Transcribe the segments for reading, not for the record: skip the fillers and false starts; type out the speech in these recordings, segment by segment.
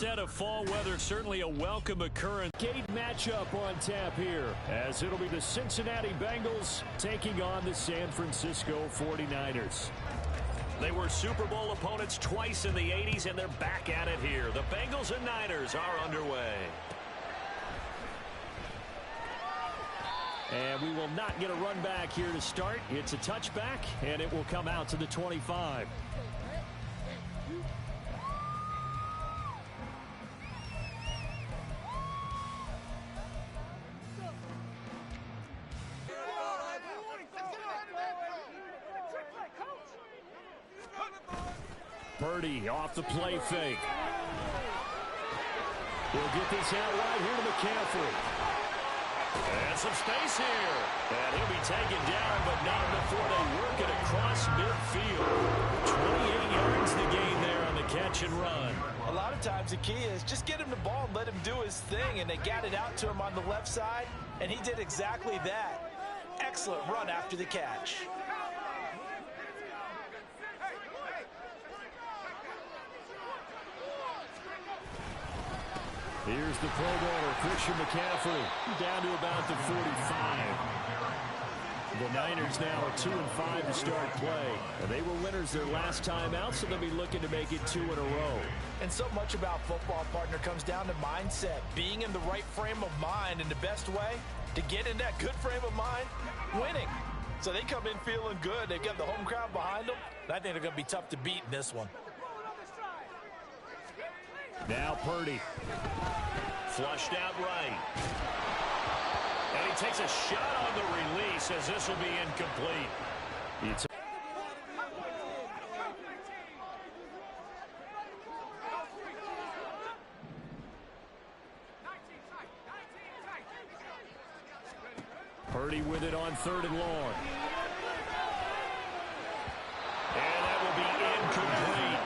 set of fall weather, certainly a welcome occurrence. Gate matchup on tap here, as it'll be the Cincinnati Bengals taking on the San Francisco 49ers. They were Super Bowl opponents twice in the 80s, and they're back at it here. The Bengals and Niners are underway. And we will not get a run back here to start. It's a touchback, and it will come out to the 25. Purdy off the play fake. He'll get this out right here to McCaffrey. And some space here. And he'll be taken down, but not before they work it across midfield. 28 yards the gain there on the catch and run. A lot of times the key is just get him the ball and let him do his thing. And they got it out to him on the left side, and he did exactly that. Excellent run after the catch. Here's the Pro Bowler, Christian McCaffrey, down to about the 45. The Niners now are 2-5 to start play. They were winners their last time out, so they'll be looking to make it 2 in a row. And so much about football, partner, comes down to mindset. Being in the right frame of mind, and the best way to get in that good frame of mind, winning. So they come in feeling good. They've got the home crowd behind them. I think they're going to be tough to beat in this one. Now Purdy. Flushed out right. And he takes a shot on the release as this will be incomplete. It's Purdy with it on 3rd and long. And that will be incomplete.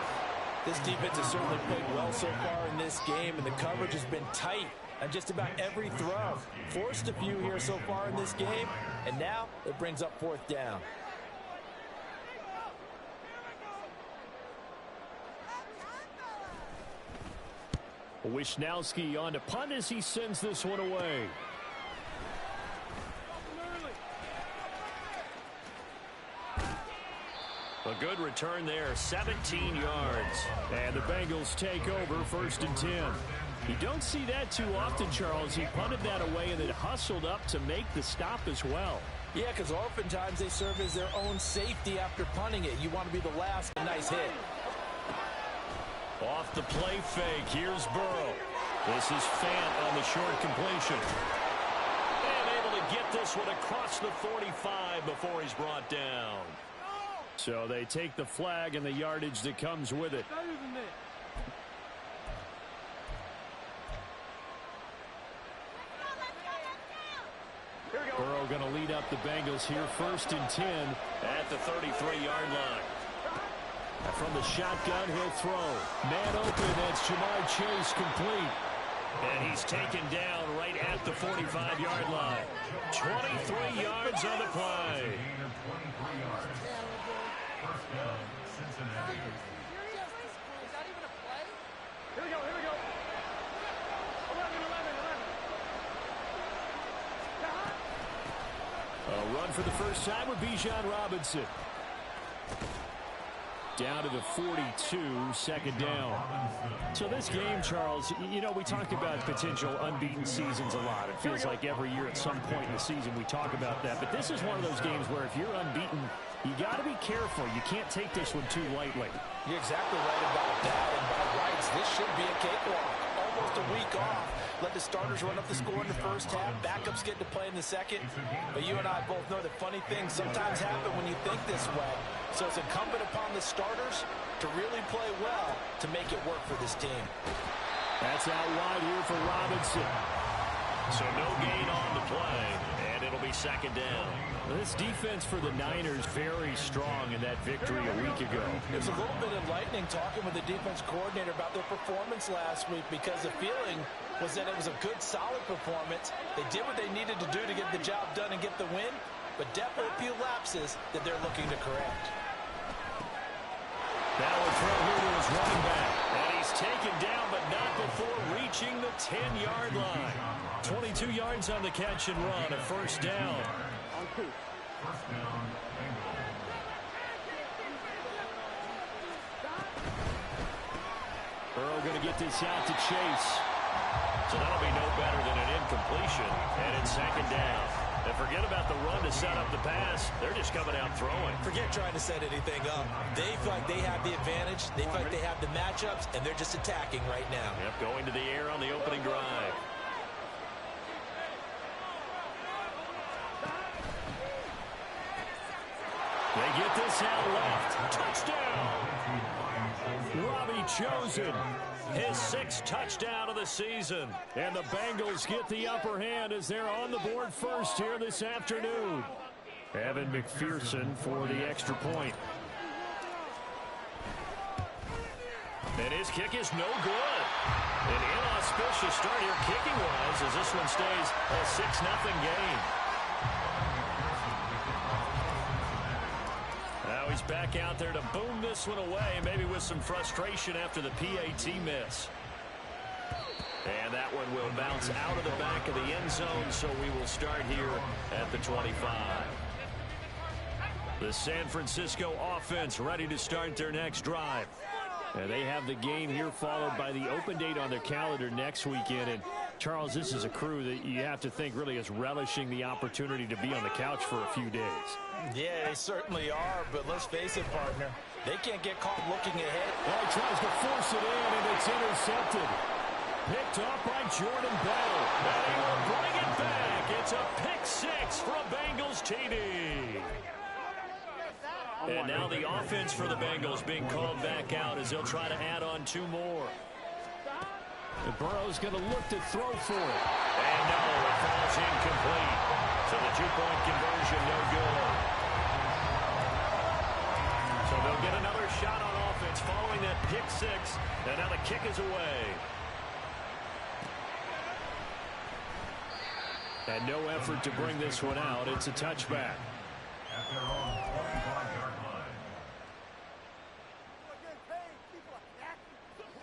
This defense has certainly played well so far in this game, and the coverage has been tight on just about every throw. Forced a few here so far in this game, and now it brings up 4th down. Wishnowski on to punt as he sends this one away. A good return there, 17 yards. And the Bengals take over 1st and 10. You don't see that too often, Charles. He punted that away and then hustled up to make the stop as well. Yeah, because oftentimes they serve as their own safety after punting it. You want to be the last. A nice hit. Off the play fake, here's Burrow. This is Fant on the short completion. And able to get this one across the 45 before he's brought down. So they take the flag and the yardage that comes with it. Burrow going to lead up the Bengals here, 1st and 10 at the 33-yard line. From the shotgun, he'll throw. Man open, that's Jamar Chase complete. And he's taken down right at the 45-yard line. 23 yards on the play. Here we go. A run for the first time with Bijan Robinson. Down to the 42, 2nd down. So this game, Charles, you know, we talk about potential unbeaten seasons a lot. It feels like every year at some point in the season we talk about that. But this is one of those games where if you're unbeaten, you got to be careful. You can't take this one too lightly. You're exactly right about that. And by rights, this should be a cakewalk. Almost a week off. Let the starters run up the score in the first half. Backups get to play in the second. But you and I both know that funny things sometimes happen when you think this way. So it's incumbent upon the starters to really play well to make it work for this team. That's out wide here for Robinson. So no gain on the play, and it'll be 2nd down. This defense for the Niners very strong in that victory a week ago. It was a little bit enlightening talking with the defense coordinator about their performance last week, because the feeling was that it was a good, solid performance. They did what they needed to do to get the job done and get the win, but definitely a few lapses that they're looking to correct. Now a throw here to his running back. And he's taken down, but not before 10-yard line. 22 yards on the catch and run, a first down. Burrow going to get this out to Chase. So that'll be no better than an incompletion. And it's second down. And forget about the run to set up the pass. They're just coming out throwing. Forget trying to set anything up. They feel like they have the advantage. They feel like they have the matchups, and they're just attacking right now. Yep, going to the air on the opening drive. They get this out left. Touchdown! Robbie Chosen, his 6th touchdown of the season. And the Bengals get the upper hand as they're on the board first here this afternoon. Evan McPherson for the extra point. And his kick is no good. An inauspicious start here kicking-wise as this one stays a 6-0 game. Now he's back out there to boom this one away, maybe with some frustration after the PAT miss. And that one will bounce out of the back of the end zone, so we will start here at the 25. The San Francisco offense ready to start their next drive. And they have the game here followed by the open date on their calendar next weekend. And Charles, this is a crew that you have to think really is relishing the opportunity to be on the couch for a few days. Yeah, they certainly are, but let's face it, partner. They can't get caught looking ahead. Well, he tries to force it in, and it's intercepted. Picked off by Jordan Battle. And he will bring it back. It's a pick-6 for a Bengals TD. And now the offense for the Bengals being called back out as they'll try to add on 2 more. And Burrow's going to look to throw for it. And no, it falls incomplete. So the 2-point conversion no good. So they'll get another shot on offense following that pick-6. And now the kick is away. And no effort to bring this one out. It's a touchback.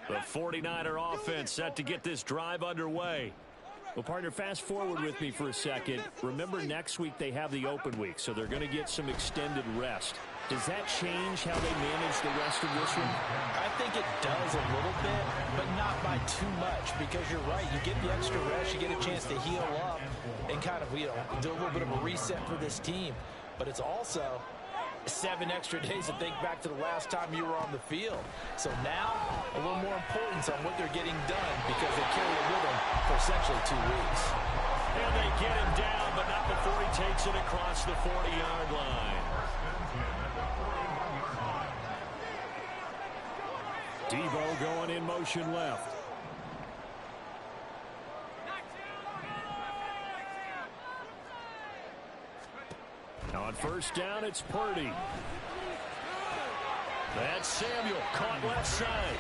The 49er offense set to get this drive underway. Well, partner, fast forward with me for a second. Remember, next week they have the open week, so they're going to get some extended rest. Does that change how they manage the rest of this one? I think it does a little bit, but not by too much, because you're right. You get the extra rest, you get a chance to heal up and kind of, do a little bit of a reset for this team. But it's also 7 extra days to think back to the last time you were on the field. So now, a little more importance on what they're getting done because they carry it with them for essentially 2 weeks. And they get him down, but not before he takes it across the 40-yard line. Debo going in motion left. On first down, it's Purdy. That's Samuel, caught left side.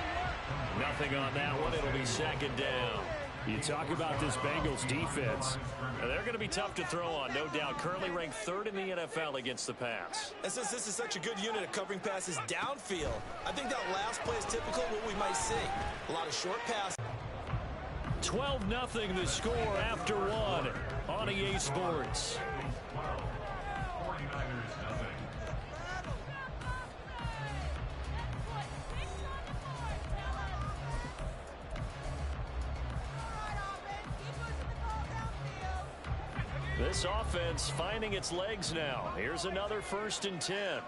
Nothing on that one. It'll be second down. You talk about this Bengals defense. They're going to be tough to throw on, no doubt. Currently ranked 3rd in the NFL against the pass. And since this is such a good unit of covering passes downfield, I think that last play is typical of what we might see. A lot of short passes. 12-0 the score after 1 on EA Sports. This offense finding its legs now. Here's another 1st and 10.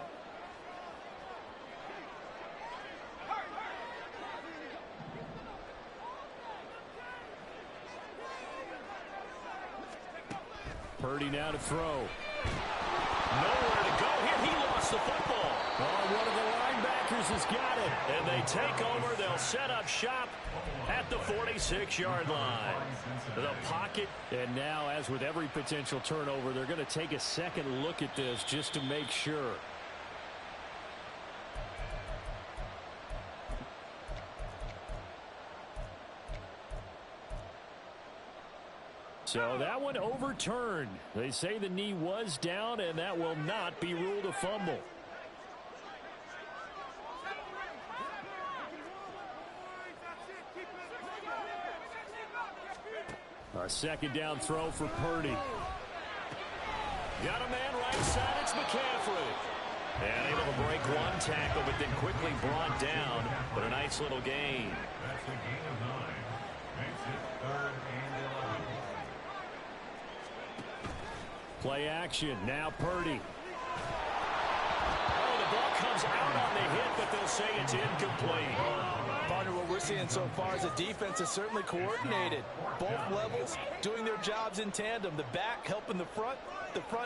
Purdy now to throw. Nowhere to go here. He lost the football. Oh, one of the linebackers has got it. And they take over. They'll set up shop at the 46-yard line. The pocket. And now, as with every potential turnover, they're going to take a second look at this just to make sure. So that one overturned. They say the knee was down, and that will not be ruled a fumble. A second down throw for Purdy. Got a man right side. It's McCaffrey. And able to break one tackle, but then quickly brought down. But a nice little gain. That's a gain of 9. Makes it 3rd and 11. Play action. Now Purdy. Oh, the ball comes out on the hit, but they'll say it's incomplete. Partner, what we're seeing so far is the defense is certainly coordinated. Both levels doing their jobs in tandem. The back helping the front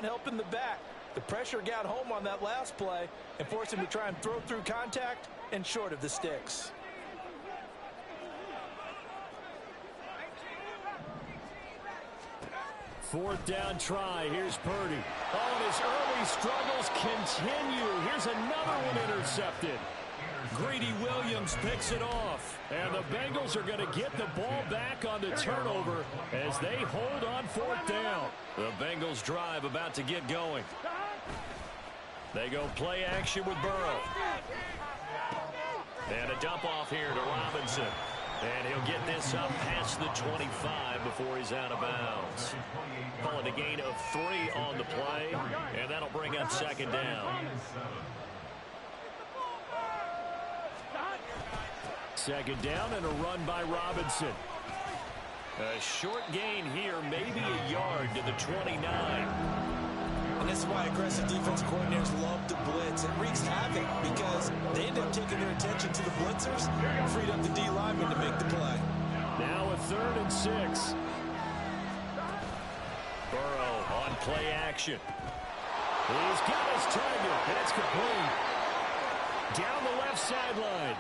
helping the back. The pressure got home on that last play and forced him to try and throw through contact and short of the sticks. Fourth down try. Here's Purdy. Oh, and his early struggles continue. Here's another one intercepted. Greedy Williams picks it off. And the Bengals are going to get the ball back on the turnover as they hold on fourth down. The Bengals drive about to get going. They go play action with Burrow. And a dump off here to Robinson. And he'll get this up past the 25 before he's out of bounds. Calling a gain of 3 on the play. And that'll bring up second down. Second down and a run by Robinson. A short gain here, maybe a yard to the 29. And this is why aggressive defensive coordinators love to blitz. It wreaks havoc because they end up taking their attention to the blitzers, freed up the D lineman to make the play. Now a 3rd and 6. Burrow on play action. He's got his target, and it's complete. Down the left sideline.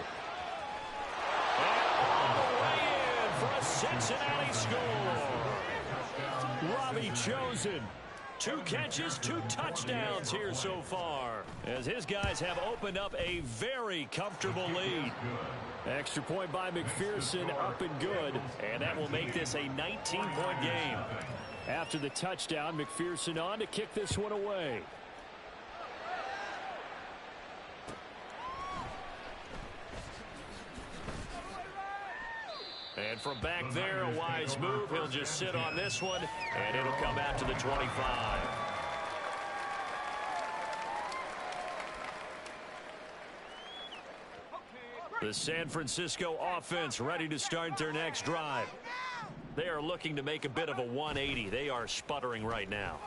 And all the way in for a Cincinnati score. Robbie Chosen. 2 catches, 2 touchdowns here so far, as his guys have opened up a very comfortable lead. Extra point by McPherson, up and good, and that will make this a 19-point game. After the touchdown, McPherson on to kick this one away. And from back there, a wise move. He'll just sit on this one, and it'll come out to the 25. The San Francisco offense ready to start their next drive. They are looking to make a bit of a 180. They are sputtering right now.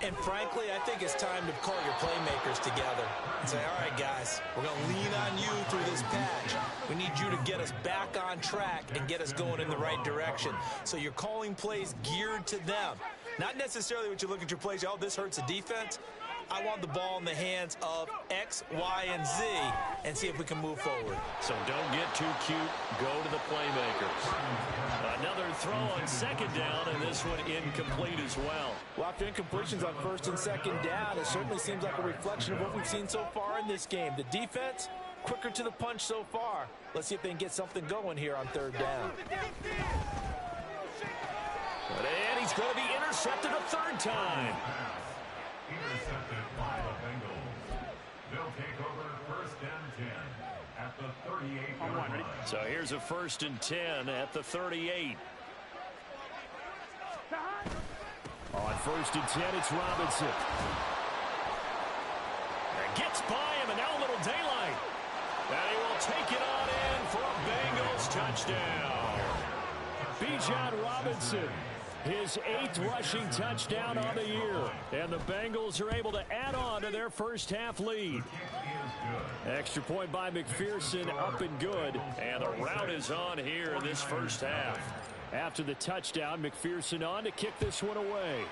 And frankly, I think it's time to call your playmakers together and say, all right, guys, we're going to lean on you through this patch. We need you to get us back on track and get us going in the right direction. So you're calling plays geared to them. Not necessarily what you look at your plays, oh, this hurts the defense. I want the ball in the hands of X, Y, and Z and see if we can move forward. So don't get too cute. Go to the playmakers. Another throw on second down, and this one incomplete as well. Well, after incompletions on first and second down, it certainly seems like a reflection of what we've seen so far in this game. The defense, quicker to the punch so far. Let's see if they can get something going here on third down. And he's going to be intercepted a 3rd time. Intercepted by the Bengals. They'll take over 1st and 10 at the 38-yard line. So here's a 1st and 10 at the 38. On 1st and 10, it's Robinson. And gets by him, and now a little daylight. And he will take it on in for a Bengals touchdown. Bijan Robinson. His 8th rushing touchdown on the year. And the Bengals are able to add on to their first half lead. Extra point by McPherson, up and good. And the route is on here in this first half. After the touchdown, McPherson on to kick this one away.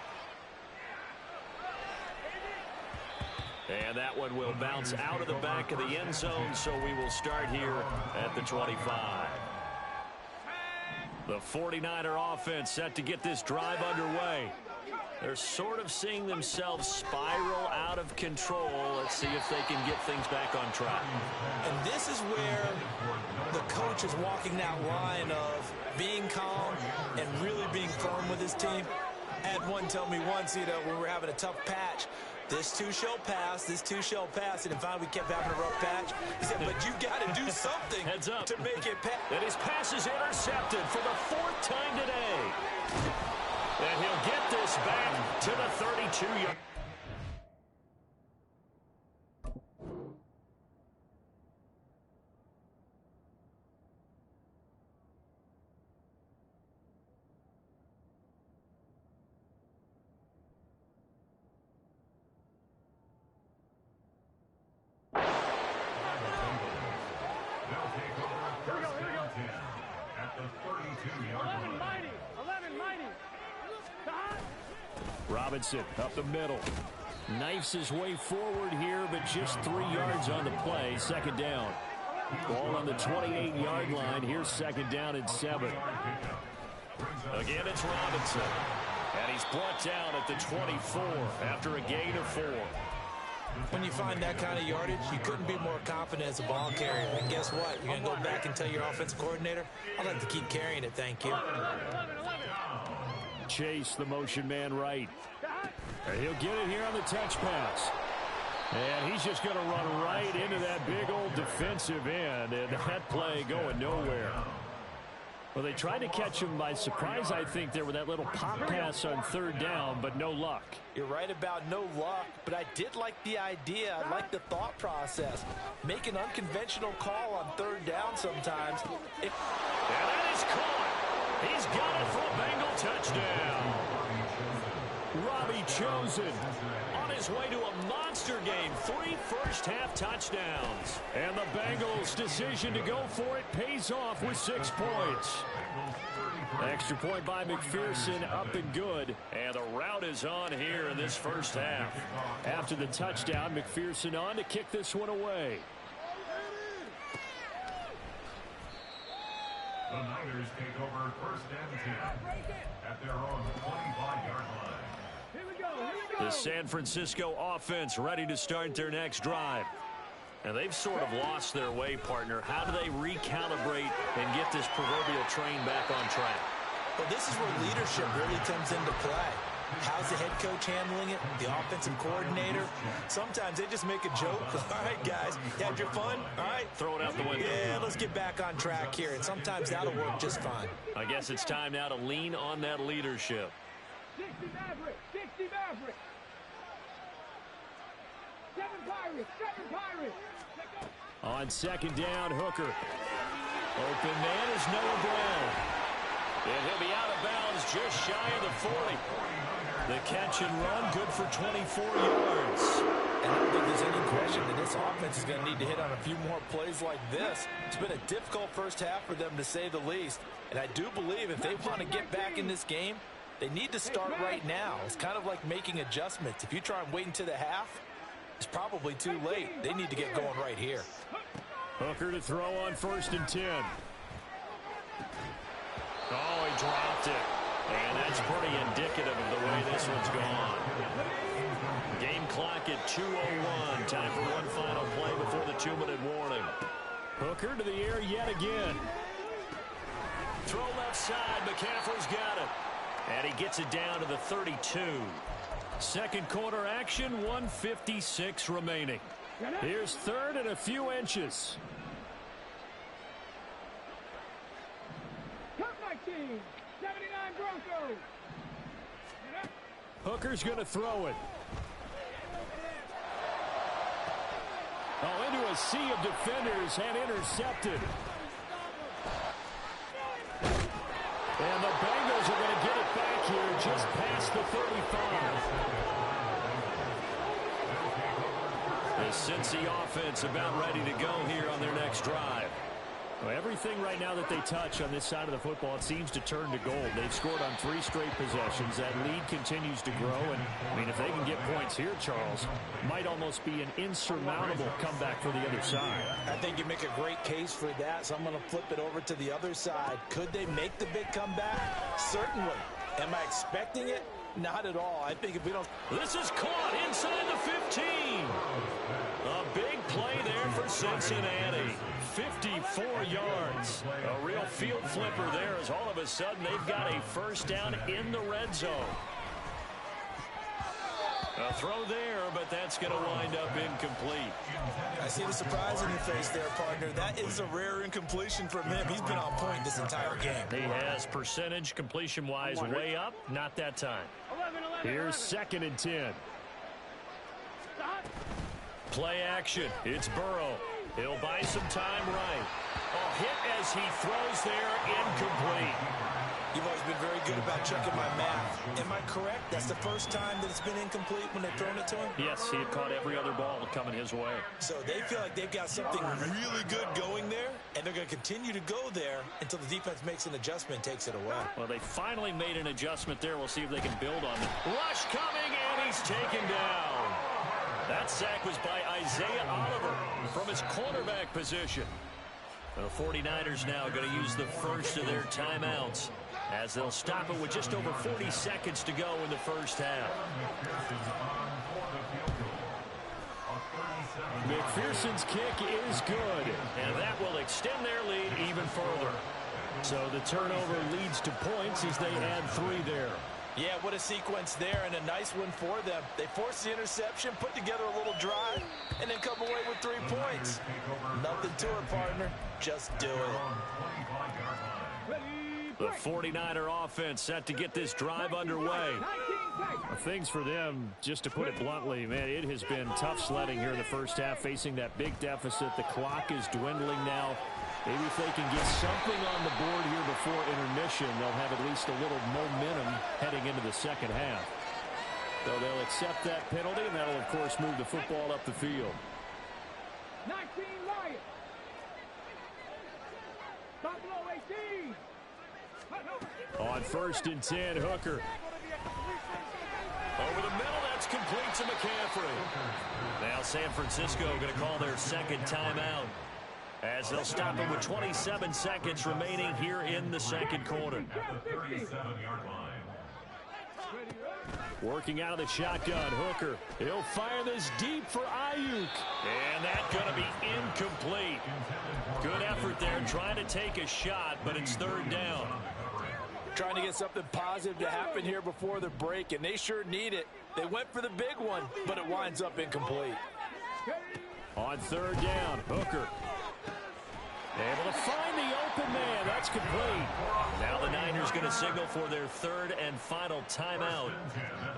And that one will bounce out of the back of the end zone, so we will start here at the 25. The 49er offense set to get this drive underway. They're sort of seeing themselves spiral out of control. Let's see if they can get things back on track. And this is where the coach is walking that line of being calm and really being firm with his team. I had one tell me once, when we were having a tough patch, this too shall pass, this too shall pass. And finally, we kept having a rough patch. He said, but you got to do something Heads up to make it pass. And his pass is intercepted for the 4th time today. And he'll get this back to the 32-yard. Robinson up the middle. Knifes his way forward here, but just 3 yards on the play. Second down. Ball on the 28-yard line. Here's second down and 7. Again, it's Robinson. And he's brought down at the 24 after a gain of 4. When you find that kind of yardage, you couldn't be more confident as a ball carrier. And guess what? You're going to go back and tell your offensive coordinator, I'd like to keep carrying it, thank you. Chase, the motion man right. And he'll get it here on the touch pass. And he's just going to run right into that big old defensive end. And that play going nowhere. Well, they tried to catch him by surprise, I think, there with that little pop pass on third down, but no luck. You're right about no luck, but I did like the idea. I like the thought process. Make an unconventional call on third down sometimes. And that is caught. He's got it for a Bengal touchdown. Robbie Chosen on his way to a monster game. 3 first-half touchdowns. And the Bengals' decision to go for it pays off with 6 points. Extra point by McPherson, up and good. And the route is on here in this first half. After the touchdown, McPherson on to kick this one away. The Niners take over first and 10 at their own 25-yard line. The San Francisco offense ready to start their next drive. And they've sort of lost their way, partner. How do they recalibrate and get this proverbial train back on track? Well, this is where leadership really comes into play. How's the head coach handling it? The offensive coordinator? Sometimes they just make a joke. All right, guys, you had your fun? All right. Throw it out the window. Yeah, let's get back on track here. And sometimes that'll work just fine. I guess it's time now to lean on that leadership. 60 Maverick, 60 Maverick. 7 Pirates, 7 Pirates. On second down, Hooker. Open man is Noah Brown. And he'll be out of bounds just shy of the 40. The catch and run, good for 24 yards. And I don't think there's any question that this offense is going to need to hit on a few more plays like this. It's been a difficult first half for them, to say the least. And I do believe if they want to get back in this game, they need to start right now. It's kind of like making adjustments. If you try and wait until the half, it's probably too late. They need to get going right here. Hooker to throw on first and 10. Oh, he dropped it. And that's pretty indicative of the way this one's gone. Game clock at 2:01. Time for one final play before the 2-minute warning. Hooker to the air yet again. Throw left side. McCaffrey's got it. And he gets it down to the 32. Second quarter action, 1:56 remaining. Here's third and a few inches. Come my team, 79 Broncos. Hooker's going to throw it. Oh, into a sea of defenders and intercepted. And the Bengals are going to get it back here just past the 35. The Cincy offense about ready to go here on their next drive. Well, everything right now that they touch on this side of the football, it seems to turn to gold. They've scored on 3 straight possessions. That lead continues to grow. And, I mean, if they can get points here, Charles, might almost be an insurmountable comeback for the other side. I think you make a great case for that, so I'm going to flip it over to the other side. Could they make the big comeback? Certainly. Am I expecting it? Not at all. I think if we don't... This is caught inside the 15. A big play there for Cincinnati. 54 yards. A real field flipper there as all of a sudden they've got a first down in the red zone. A throw there, but that's going to wind up incomplete. I see the surprise in your face there, partner. That is a rare incompletion from him. He's been on point this entire game. He has percentage completion-wise way up. Not that time. 11, Here's 2nd and 10. Play action. It's Burrow. He'll buy some time right. Oh, hit as he throws there, incomplete. You've always been very good about checking my math. Am I correct? That's the first time that it's been incomplete when they've thrown it to him? Yes, he had caught every other ball coming his way. So they feel like they've got something really good going there, and they're going to continue to go there until the defense makes an adjustment and takes it away. Well, they finally made an adjustment there. We'll see if they can build on it. Rush coming, and he's taken down. That sack was by Isaiah Oliver from his cornerback position. The 49ers now going to use the first of their timeouts as they'll stop it with just over 40 seconds to go in the first half. McPherson's kick is good. And that will extend their lead even further. So the turnover leads to points as they add 3 there. Yeah, what a sequence there, and a nice one for them. They force the interception, put together a little drive, and then come away with 3 points. Nothing to it, partner. Just do it. The 49er offense set to get this drive underway. Things for them, just to put it bluntly, man, it has been tough sledding here in the first half, facing that big deficit. The clock is dwindling now. Maybe if they can get something on the board here before intermission, they'll have at least a little momentum heading into the second half. So they'll accept that penalty, and that'll, of course, move the football up the field. 19 Lions. Buffalo 18. On 1st and 10, Hooker. Over the middle, that's complete to McCaffrey. Now San Francisco going to call their second timeout as they'll stop it with 27 seconds remaining here in the second quarter. Working out of the shotgun, Hooker. He'll fire this deep for Ayuk. And that's going to be incomplete. Good effort there trying to take a shot, but it's 3rd down. Trying to get something positive to happen here before the break, and they sure need it. They went for the big one, but it winds up incomplete. On 3rd down, Hooker. Able to find the open man. That's complete. Now the Niners going to signal for their 3rd and final timeout.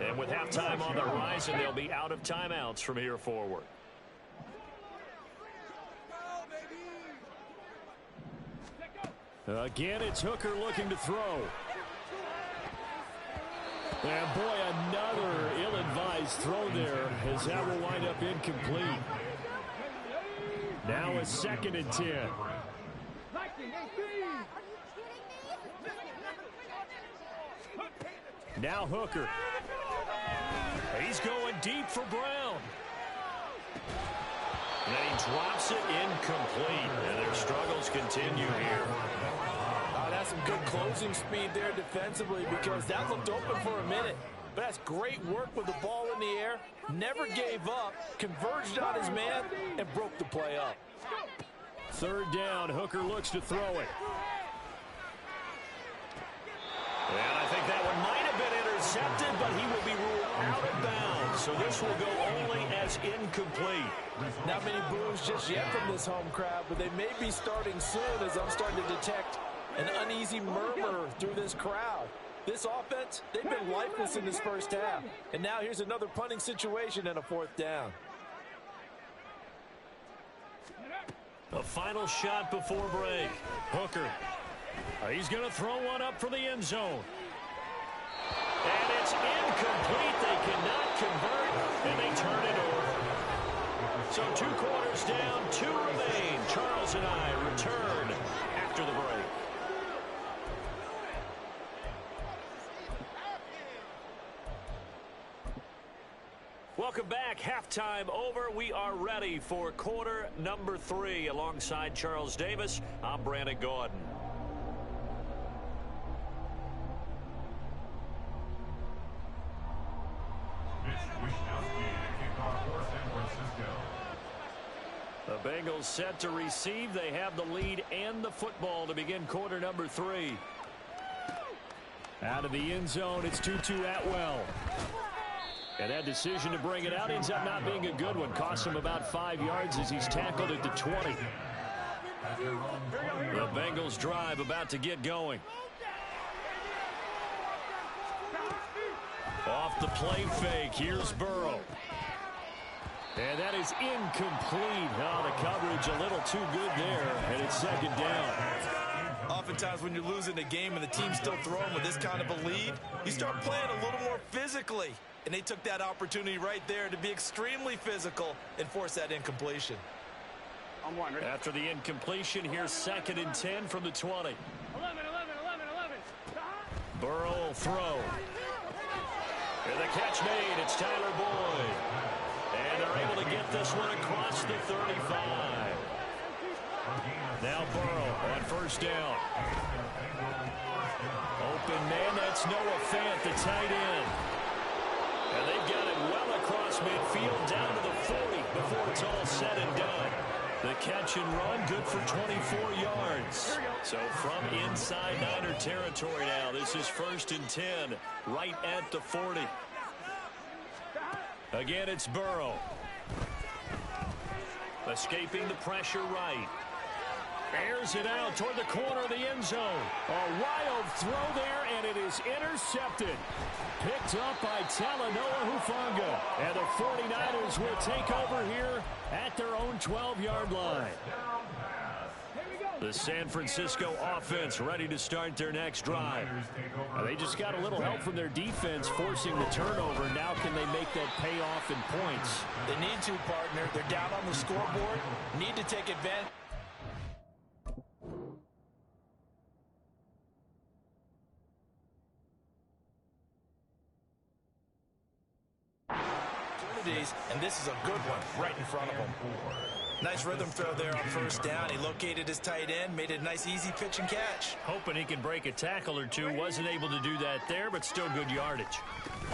And with halftime on the horizon, they'll be out of timeouts from here forward. Again, it's Hooker looking to throw. And boy, another ill-advised throw there, as that will wind up incomplete. Now it's 2nd and 10. Now Hooker. He's going deep for Brown. And then he drops it incomplete. And their struggles continue here. Oh, that's some good closing speed there defensively, because that looked open for a minute. But that's great work with the ball in the air. Never gave up, converged on his man, and broke the play up. 3rd down, Hooker looks to throw it. And I think that one might have been intercepted, but he will be ruled out of bounds. So this will go only as incomplete. Not many boos just yet from this home crowd, but they may be starting soon, as I'm starting to detect an uneasy murmur through this crowd. This offense, they've been lifeless in this first half. And now here's another punting situation and a 4th down. A final shot before break. Hooker. He's going to throw one up for the end zone. And it's incomplete. They cannot convert, and they turn it over. So 2 quarters down, 2 remain. Charles and I return after the break. Welcome back. Halftime over. We are ready for quarter number 3. Alongside Charles Davis, I'm Brandon Gordon. The Bengals set to receive. They have the lead and the football to begin quarter number 3. Out of the end zone, it's Tutu Atwell. And that decision to bring it out ends up not being a good one. Costs him about 5 yards as he's tackled at the 20. The Bengals drive about to get going. Off the play fake, here's Burrow. And that is incomplete. Oh, the coverage a little too good there, and it's second down. Oftentimes when you're losing a game and the team's still throwing with this kind of a lead, you start playing a little more physically. And they took that opportunity right there to be extremely physical and force that incompletion. After the incompletion, here's 2nd and 10 from the 20. 11. Burrow will throw. And the catch made. It's Tyler Boyd. And they're able to get this one across the 35. Now Burrow on first down. Open man, that's Noah Fant, the tight end. And they've got it well across midfield down to the 40 before it's all said and done. The catch and run, good for 24 yards. So from inside Niner territory now, this is 1st and 10, right at the 40. Again, it's Burrow. Escaping the pressure right. Airs it out toward the corner of the end zone. A wild throw there, and it is intercepted. Picked up by Talanoa Hufanga. And the 49ers will take over here at their own 12-yard line. The San Francisco offense ready to start their next drive. They just got a little help from their defense forcing the turnover. Now can they make that pay off in points? They need to, partner. They're down on the scoreboard. Need to take advantage. And this is a good one right in front of him. Nice rhythm throw there on first down. He located his tight end, made it a nice easy pitch and catch. Hoping he can break a tackle or two. Wasn't able to do that there, but still good yardage.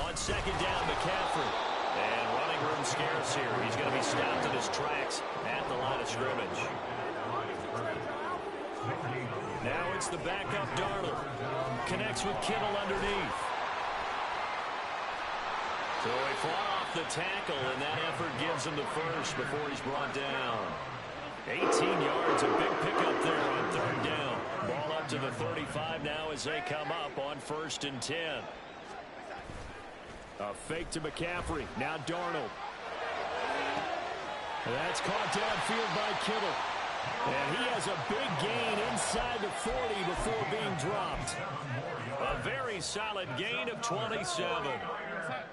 On second down, McCaffrey. And running room scarce here. He's going to be stopped in his tracks at the line of scrimmage. Now it's the backup Darnold. Connects with Kittle underneath. So he fought off the tackle, and that effort gives him the first before he's brought down. 18 yards, a big pickup there on third down. Ball up to the 35 now as they come up on 1st and 10. A fake to McCaffrey. Now Darnold. That's caught downfield by Kittle. And he has a big gain inside the 40 before being dropped. A very solid gain of 27.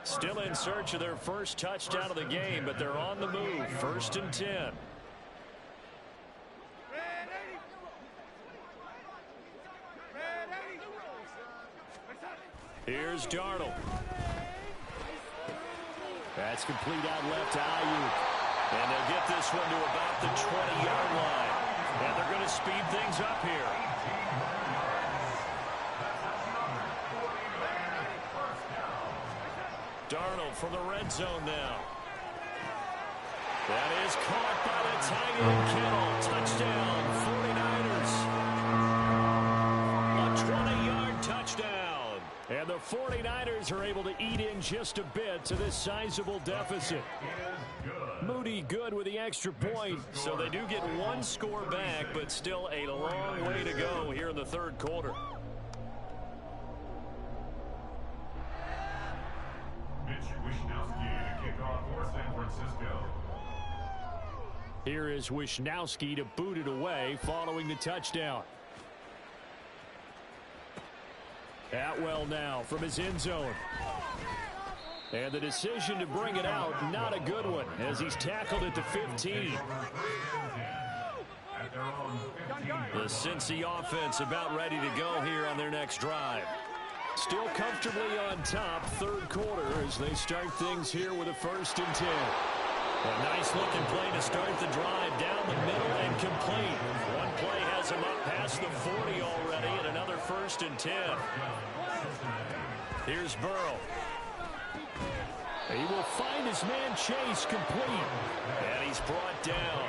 Still in search of their first touchdown of the game, but they're on the move. 1st and 10. Here's Darnold. That's complete out left to Ayuk. And they'll get this one to about the 20-yard line. And they're going to speed things up here. Darnold from the red zone now. That is caught by the tight end Kittle. Touchdown, 49ers. A 20-yard touchdown. And the 49ers are able to eat in just a bit to this sizable deficit. Moody good with the extra point. So they do get one score back, but still a long way to go here in the third quarter. Here is Wishnowski to boot it away following the touchdown. Atwell now from his end zone. And the decision to bring it out, not a good one, as he's tackled at the 15. The Cincy offense about ready to go here on their next drive. Still comfortably on top, third quarter, as they start things here with a 1st and 10. A nice-looking play to start the drive down the middle and complete. One play has him up past the 40 already, and another 1st and 10. Here's Burrow. He will find his man Chase complete. And he's brought down.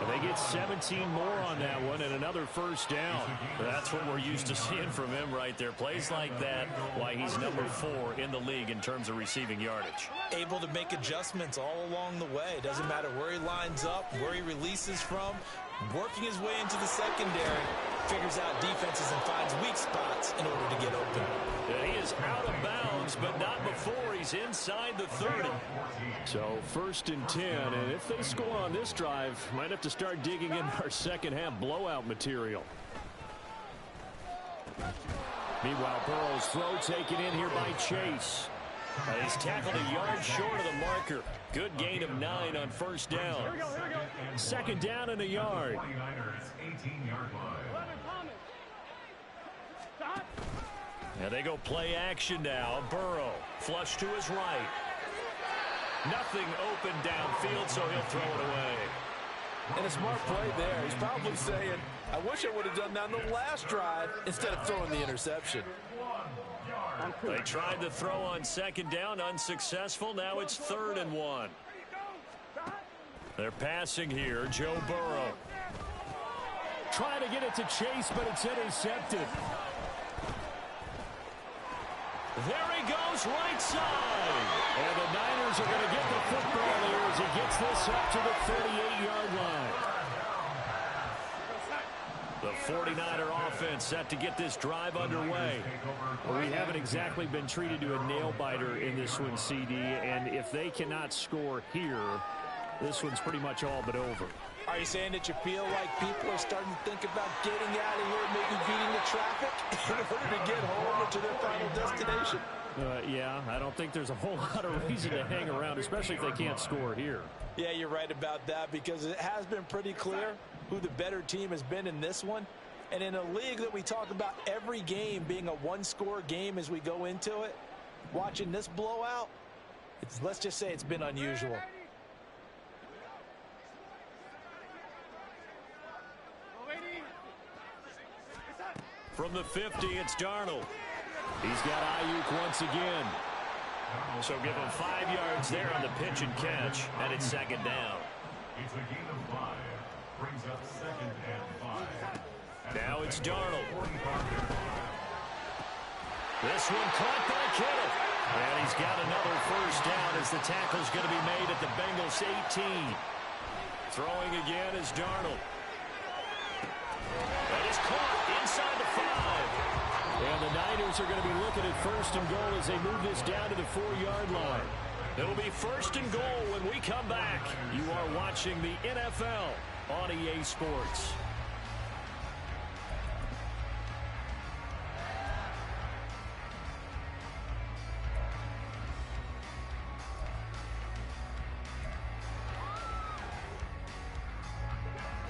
And they get 17 more on that one and another first down. That's what we're used to seeing from him right there. Plays like that, why he's number 4 in the league in terms of receiving yardage. Able to make adjustments all along the way. Doesn't matter where he lines up, where he releases from. Working his way into the secondary. Figures out defenses and finds weak spots in order to get open. And he is out of bounds, but not before he's inside the 30. So 1st and 10, and if they score on this drive, might have to start digging in our second half blowout material. Meanwhile, Burrow's throw taken in here by Chase. He's tackled a yard short of the marker. Good gain of 9 on first down. Here we go. 2nd down and a yard. 49ers 18-yard line. 11 Thomas. Stop. And they go play action now. Burrow flush to his right. Nothing open downfield, so he'll throw it away. And a smart play there. He's probably saying, I wish I would have done that on the last drive instead of throwing the interception. They tried to throw on 2nd down, unsuccessful. Now it's 3rd and 1. They're passing here. Joe Burrow. Trying to get it to Chase, but it's intercepted. There he goes, right side. And the Niners are going to get the football here as he gets this up to the 38-yard line. The 49er offense set to get this drive underway. Well, we haven't exactly been treated to a nail-biter in this one, CD, and if they cannot score here, this one's pretty much all but over. Are you saying that you feel like people are starting to think about getting out of here, maybe beating the traffic in order to get home or to their final destination? Yeah, I don't think there's a whole lot of reason to hang around, especially if they can't score here. Yeah, you're right about that because it has been pretty clear who the better team has been in this one. And in a league that we talk about every game being a one-score game as we go into it, watching this blowout, let's just say it's been unusual. From the 50, it's Darnold. He's got Ayuk once again. So give him 5 yards there on the pitch and catch, and it's 2nd down. It's a gain of 5. Brings up 2nd and 5. Now it's Darnold. This one caught by Kittle. And he's got another first down as the tackle's going to be made at the Bengals 18. Throwing again is Darnold. That is caught inside the 5. And the Niners are going to be looking at 1st and goal as they move this down to the 4-yard line. It'll be 1st and goal when we come back. You are watching the NFL on EA Sports.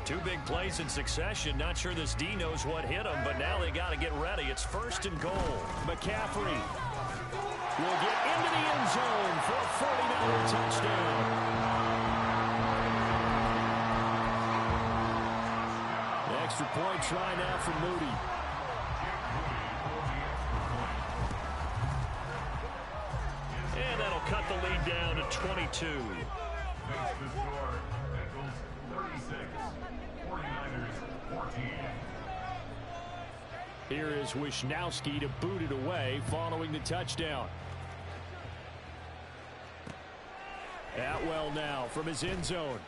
Two big plays in succession. Not sure this D knows what hit him, but now they got to get ready. It's 1st and goal. McCaffrey will get into the end zone for a 49er touchdown. The extra point try now for Moody. And that'll cut the lead down to 22. Makes the score. Bengals 36. 49ers 14. Here is Wisnowski to boot it away following the touchdown. Atwell now from his end zone.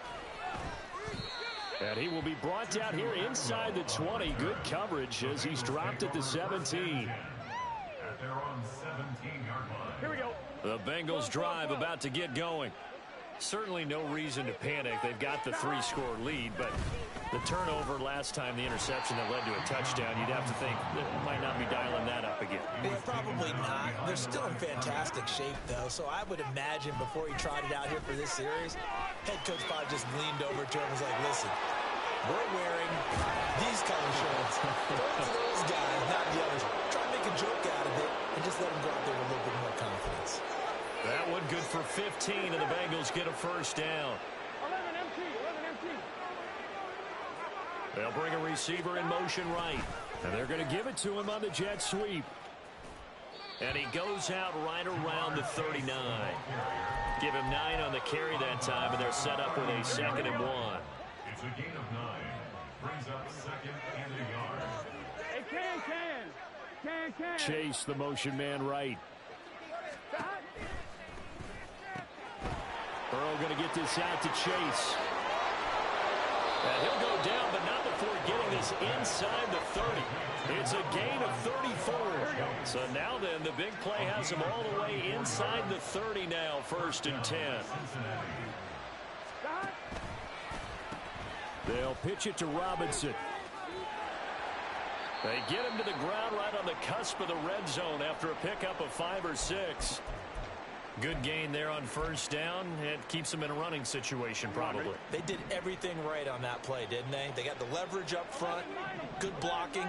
And he will be brought down here inside the 20. Good coverage as he's dropped at the 17. At their own 17-yard line. Here we go. The Bengals drive about to get going. Certainly no reason to panic. They've got the 3-score lead, but the turnover last time, the interception that led to a touchdown, you'd have to think that might not be dialing that up again. Yeah, probably not. They're still in fantastic shape, though, so I would imagine before he trotted out here for this series, head coach probably just leaned over to him and was like, listen, we're wearing these color shirts. Those are those guys, not the others. Try to make a joke out of it and just let them go out there with a little bit more confidence. That one good for 15, and the Bengals get a first down. 11 empty. 11 empty. They'll bring a receiver in motion right. And they're going to give it to him on the jet sweep. And he goes out right around the 39. Give him 9 on the carry that time, and they're set up with a 2nd and 1. It's a gain of 9. Brings up 2nd and a yard. Hey, can. Chase, the motion man right. Burrow going to get this out to Chase. And he'll go down, but not before getting this inside the 30. It's a gain of 34. So now then, the big play has him all the way inside the 30 now, 1st and 10. They'll pitch it to Robinson. They get him to the ground right on the cusp of the red zone after a pickup of 5 or 6. Good gain there on 1st down. It keeps them in a running situation, probably. They did everything right on that play, didn't they? They got the leverage up front, good blocking,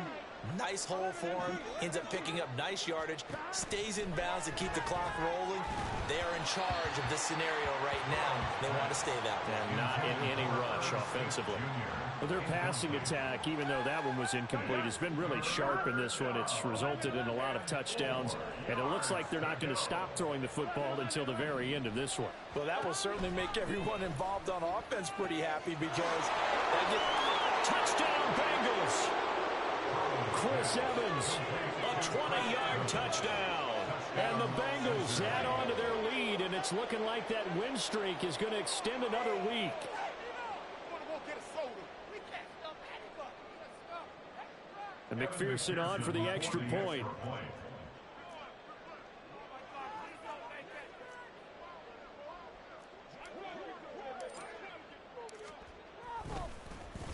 nice hole for him, ends up picking up nice yardage, stays in bounds to keep the clock rolling. They are in charge of this scenario right now. They want to stay that way. And not in any rush offensively. Well, their passing attack, even though that one was incomplete, has been really sharp in this one. It's resulted in a lot of touchdowns, and it looks like they're not going to stop throwing the football until the very end of this one. Well, that will certainly make everyone involved on offense pretty happy because they get Touchdown, Bengals! Chris Evans. A 20-yard touchdown. And the Bengals add on to their lead, and it's looking like that win streak is going to extend another week. And McPherson on for the extra point.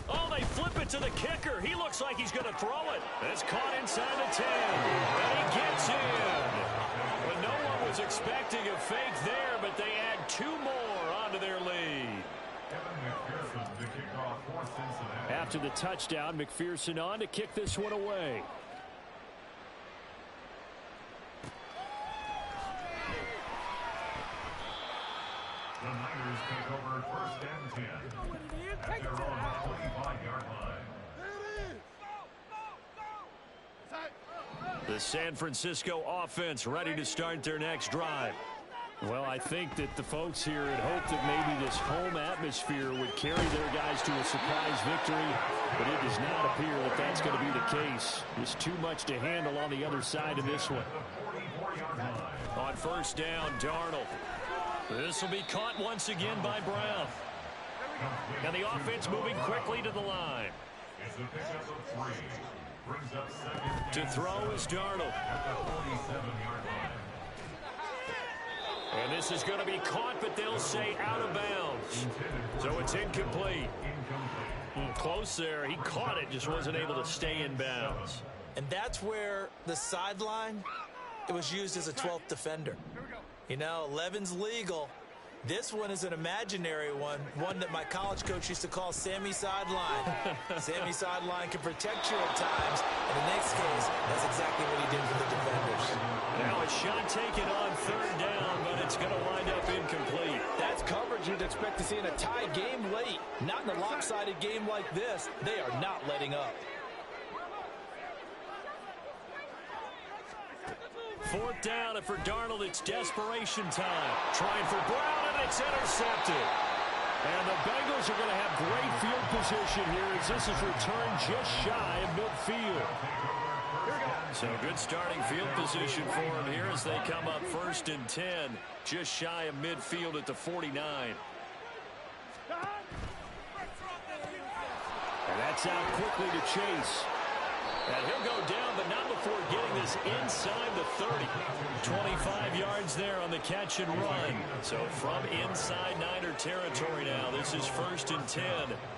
Oh, they flip it to the kicker. He looks like he's going to throw it. It's caught inside the 10. And he gets in. But no one was expecting a fake there, but they add 2 more onto their lead. After the touchdown, McPherson on to kick this one away. The Niners take over 1st and 10 at their own 25-yard line. The San Francisco offense ready to start their next drive. Well, I think that the folks here had hoped that maybe this home atmosphere would carry their guys to a surprise victory, but it does not appear that that's going to be the case. There's too much to handle on the other side of this one. On 1st down, Darnold. This will be caught once again by Brown. And the offense moving quickly to the line. It's a pickup of 3. Brings up 2nd To throw is Darnold. at the 47-yard line. And this is going to be caught, but they'll say out of bounds. So it's incomplete. Close there. He caught it, just wasn't able to stay in bounds. And that's where the sideline, it was used as a 12th defender. You know, 11's legal. This one is an imaginary one that my college coach used to call Sammy Sideline. Sammy Sideline can protect you at times. In the next case, that's exactly what he did for the defenders. Now a shot taken on 3rd down, but it's going to wind up incomplete. That's coverage you'd expect to see in a tie game late. Not in a lopsided game like this. They are not letting up. 4th down, and for Darnold, it's desperation time. Trying for Brown, and it's intercepted. And the Bengals are going to have great field position here as this is returned just shy of midfield. So good starting field position for him here as they come up 1st and 10, just shy of midfield at the 49. And that's out quickly to Chase. And he'll go down, but not before getting this inside the 30. 25 yards there on the catch and run. So from inside Niner territory now, this is 1st and 10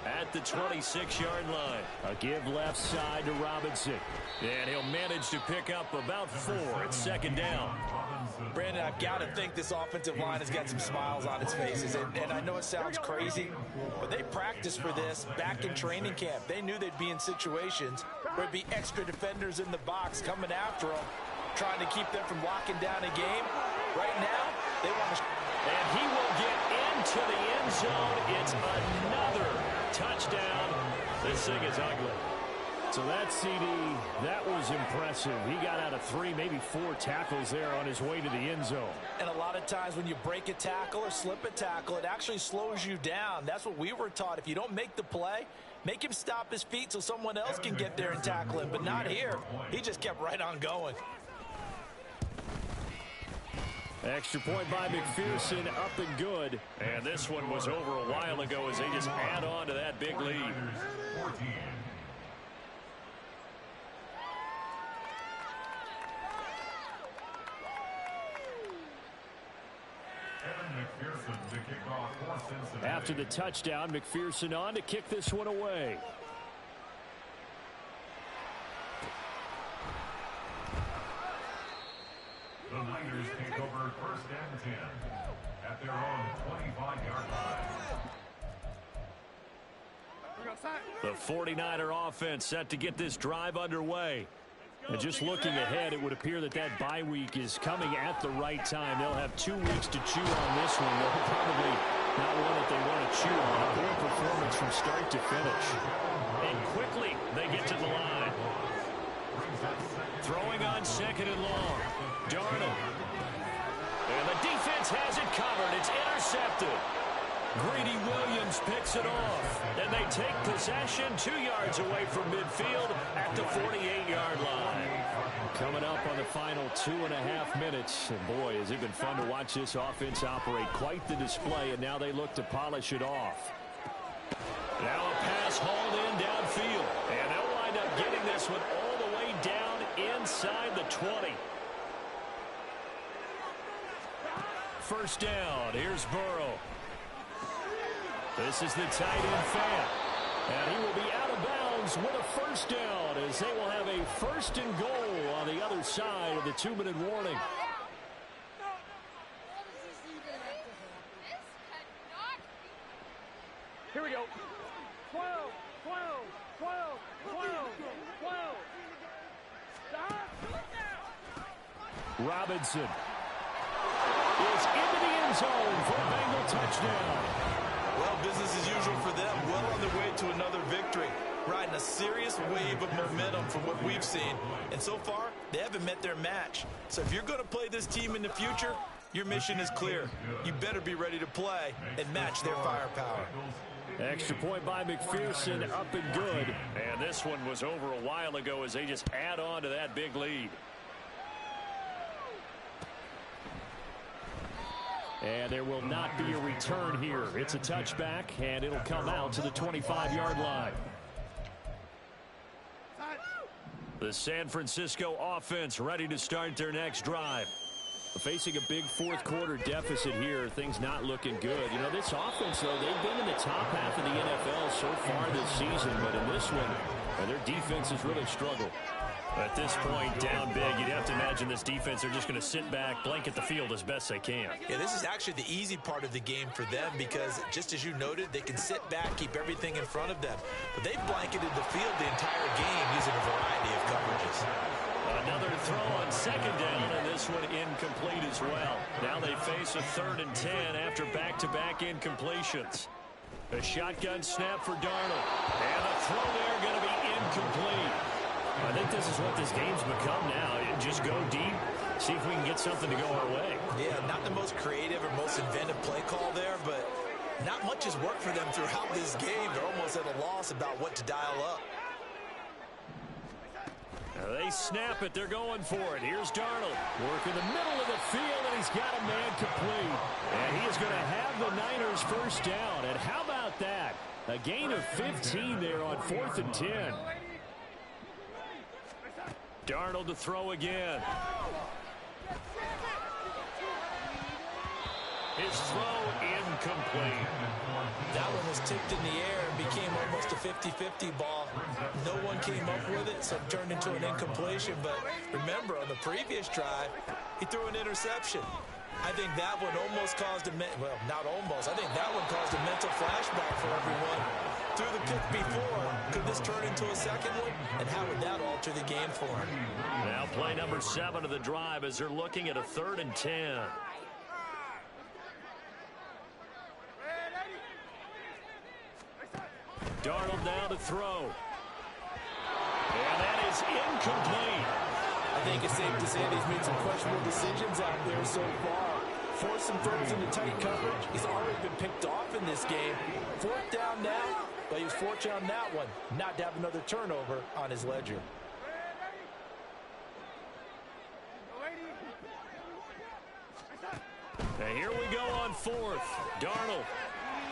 at the 26-yard line. A give left side to Robinson. And he'll manage to pick up about 4 at 2nd down. Brandon, I've got to think this offensive line has got some smiles on its faces. And I know it sounds crazy, but they practiced for this back in training camp. They knew they'd be in situations where there'd be extra defenders in the box coming after them, trying to keep them from locking down a game. Right now, they want to... And he will get into the end zone. It's another touchdown. This thing is ugly. So that CD, that was impressive. He got out of 3, maybe 4 tackles there on his way to the end zone. And a lot of times when you break a tackle or slip a tackle, it actually slows you down. That's what we were taught. If you don't make the play, make him stop his feet so someone else can get there and tackle him. But not here. He just kept right on going. Extra point by McPherson, up and good. And this one was over a while ago as they just add on to that big lead. After the touchdown, McPherson on to kick this one away. The Niners take over 1st and 10 at their own 25-yard line. The 49er offense set to get this drive underway. And just looking ahead, it would appear that that bye week is coming at the right time. They'll have 2 weeks to chew on this one. They'll probably not one that they want to chew on. A great performance from start to finish. And quickly, they get to the line. Throwing on 2nd and long. Darnold. And the defense has it covered. It's intercepted. Greedy Williams picks it off. And they take possession 2 yards away from midfield at the 48-yard line. Coming up on the final 2.5 minutes. And boy, has it been fun to watch this offense operate. Quite the display, and now they look to polish it off. Now a pass hauled in downfield. And they'll wind up getting this one all the way down inside the 20. First down. Here's Burrow. This is the tight end fan. And he will be out of bounds with a first down as they will have a 1st and goal on the other side of the 2-minute warning. Here we go. 12, 12, 12, 12, 12. Stop. Robinson is into the end zone for a Bengal touchdown. Well, business as usual for them. Well on their way to another victory. Riding a serious wave of momentum from what we've seen. And so far, they haven't met their match. So if you're going to play this team in the future, your mission is clear. You better be ready to play and match their firepower. Extra point by McPherson, up and good. And this one was over a while ago as they just add on to that big lead. And there will not be a return here. It's a touchback, and it'll come out to the 25-yard line. The San Francisco offense ready to start their next drive. Facing a big 4th quarter deficit here, things not looking good. You know, this offense, though, they've been in the top half of the NFL so far this season, but in this one, their defense has really struggled. At this point, down big, you'd have to imagine this defense, they're just going to sit back, blanket the field as best they can. Yeah, this is actually the easy part of the game for them because, just as you noted, they can sit back, keep everything in front of them. But they've blanketed the field the entire game using a variety of coverages. Another throw on 2nd down, and this one incomplete as well. Now they face a 3rd and 10 after back-to-back incompletions. A shotgun snap for Darnold. And the throw there going to be incomplete. I think this is what this game's become now. Just go deep, see if we can get something to go our way. Yeah, not the most creative or most inventive play call there, but not much has worked for them throughout this game. They're almost at a loss about what to dial up. Now they snap it. They're going for it. Here's Darnold. Work in the middle of the field, and he's got a man complete. And he is going to have the Niners first down. And how about that? A gain of 15 there on 4th and 10. Darnold to throw again. His throw incomplete. That one was tipped in the air and became almost a 50-50 ball. No one came up with it, so it turned into an incompletion. But remember, on the previous drive, he threw an interception. I think that one almost caused a, well, not almost. I think that one caused a mental flashback for everyone. Threw the pick before. Could this turn into a second one? And how would that alter the game for him? Now play number 7 of the drive as they're looking at a 3rd and 10. Darnold now to throw. is incomplete. I think it's safe to say that he's made some questionable decisions out there so far. Forced some throws into tight coverage. He's already been picked off in this game. 4th down now, but he was fortunate on that one, not to have another turnover on his ledger. And here we go on 4th. Darnold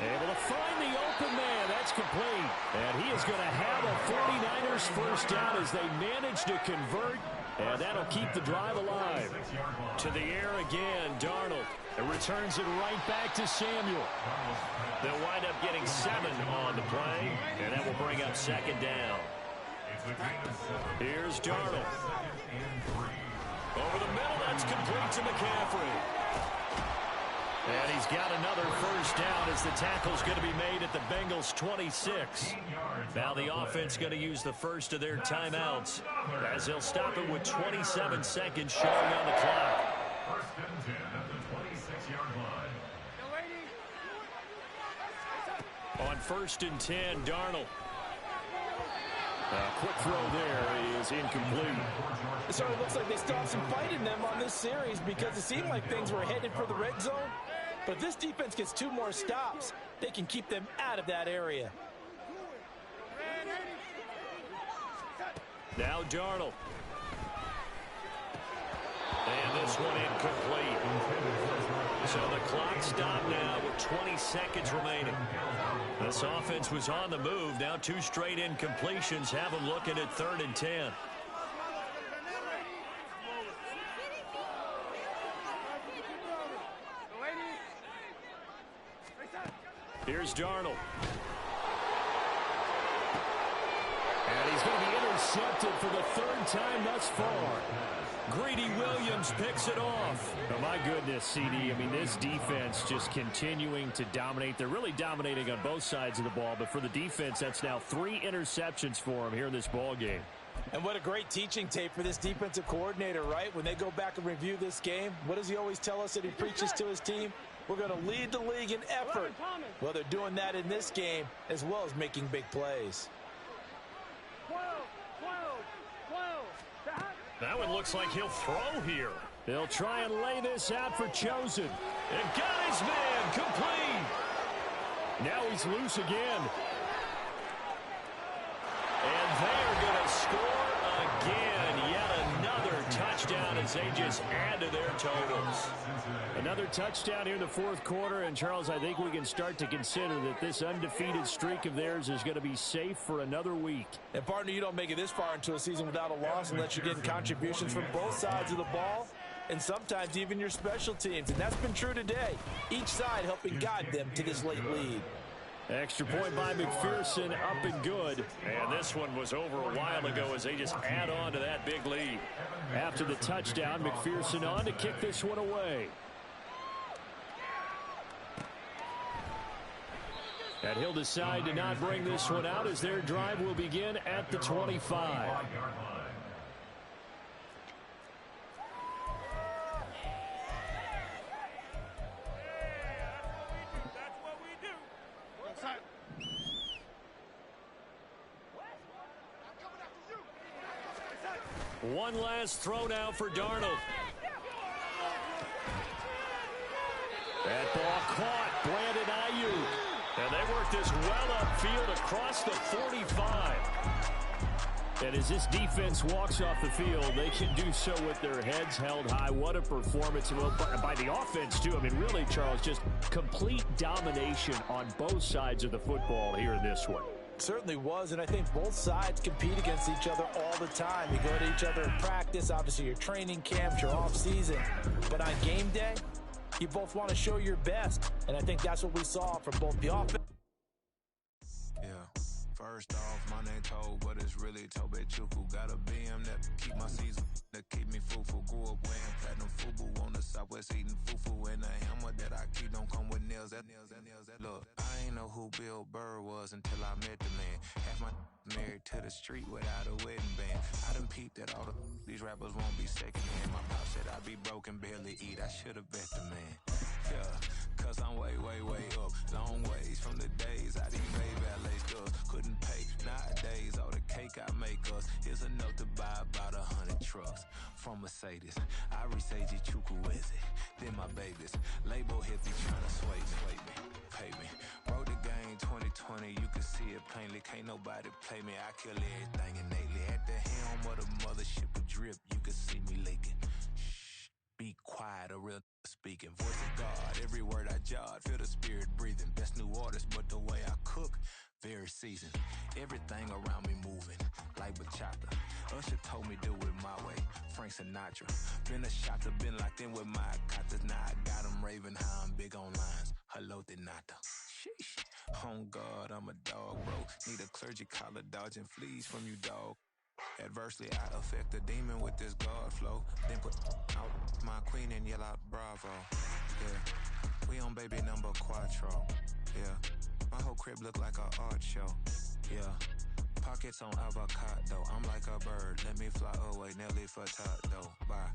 able to find the open man. That's complete. And he is going to have a 49ers first down as they manage to convert. And that'll keep the drive alive. To the air again, Darnold. And returns it right back to Samuel. They'll wind up getting 7 on the play. And that will bring up 2nd down. Here's Darnold. Over the middle, that's complete to McCaffrey. And he's got another first down as the tackle's going to be made at the Bengals' 26. Now the offense going to use the first of their timeouts as they'll stop it with 27 seconds showing on the clock. First and 10 at the 26-yard line. On 1st and 10, Darnold. Quick throw there is incomplete. It sort of looks like they still have some fight in them on this series because it seemed like things were headed for the red zone. But if this defense gets 2 more stops, they can keep them out of that area. Now Darnold. And this one incomplete. So the clock stopped now with 20 seconds remaining. This offense was on the move. Now 2 straight incompletions have them looking at 3rd and 10. Here's Darnold. And he's going to be intercepted for the 3rd time thus far. Greedy Williams picks it off. Oh, my goodness, CD. I mean, this defense just continuing to dominate. They're really dominating on both sides of the ball, but for the defense, that's now 3 interceptions for them here in this ball game. And what a great teaching tape for this defensive coordinator, right? When they go back and review this game, what does he always tell us that he preaches to his team? We're going to lead the league in effort. Well, they're doing that in this game as well as making big plays. 12. That one looks like he'll throw here. They'll try and lay this out for Chosen. And got his man complete. Now he's loose again. And they're going to score again. Yet another touchdown as they just add to their totals. Another touchdown here in the 4th quarter. And, Charles, I think we can start to consider that this undefeated streak of theirs is going to be safe for another week. And, partner, you don't make it this far into a season without a loss unless you're getting contributions from both sides of the ball and sometimes even your special teams. And that's been true today. Each side helping guide them to this late lead. Extra point by McPherson, up and good. And this one was over a while ago as they just add on to that big lead. After the touchdown, McPherson on to kick this one away. And he'll decide to not bring this one out as their drive will begin at the 25. One last throw now for Darnold. That ball caught. Brandon Ayuk. And they work this well upfield across the 45. And as this defense walks off the field, they can do so with their heads held high. What a performance by the offense, too. I mean, really, Charles, just complete domination on both sides of the football here in this one. Certainly was, and I think both sides compete against each other all the time. You go to each other in practice, obviously your training camps, your off season. But on game day, you both want to show your best, and I think that's what we saw from both the offense. Yeah, first off, my name Toad, but it's really Tobe Chuku. Got a BM that keep my season, that keep me fruitful. Grew up wearing platinum FUBU on the Southwest eating fufu. And the hammer that I keep don't come with nails. That look, I ain't know who Bill Burr was until I met the man. Half my married to the street without a wedding band. I done peeped that all these rappers won't be second hand. My pop said I'd be broken, barely eat. I should have bet the man. Yeah, cause I'm way, way, way up. Long ways from the days I these baby LA stuff couldn't pay. Nowadays, all the cake I make us is enough to buy about 100 trucks. From Mercedes, I say Chukwueze, then my babies. Label hippie tryna sway me, pay me. Wrote the game 2020, you can see it plainly. Can't nobody play me, I kill everything innately. At the helm of the mothership of drip, you can see me leaking. Shh, be quiet, a real speaking. Voice of God, every word I jot, feel the spirit breathing. Best new artist, but the way I cook, very seasoned. Everything around me moving, like bachata. Usher told me do it my way, Frank Sinatra. Been a shotter, been locked in with my cotters. Now I got them raving how I'm big on lines. Hello, Denata. Sheesh. On God, I'm a dog, bro. Need a clergy collar, dodging fleas from you, dog. Adversely, I affect the demon with this God flow. Then put out my queen and yell out bravo. Yeah, we on baby number quattro. Yeah, my whole crib look like a art show. Yeah, pockets on avocado. I'm like a bird. Let me fly away, Nelly Furtado. Bye.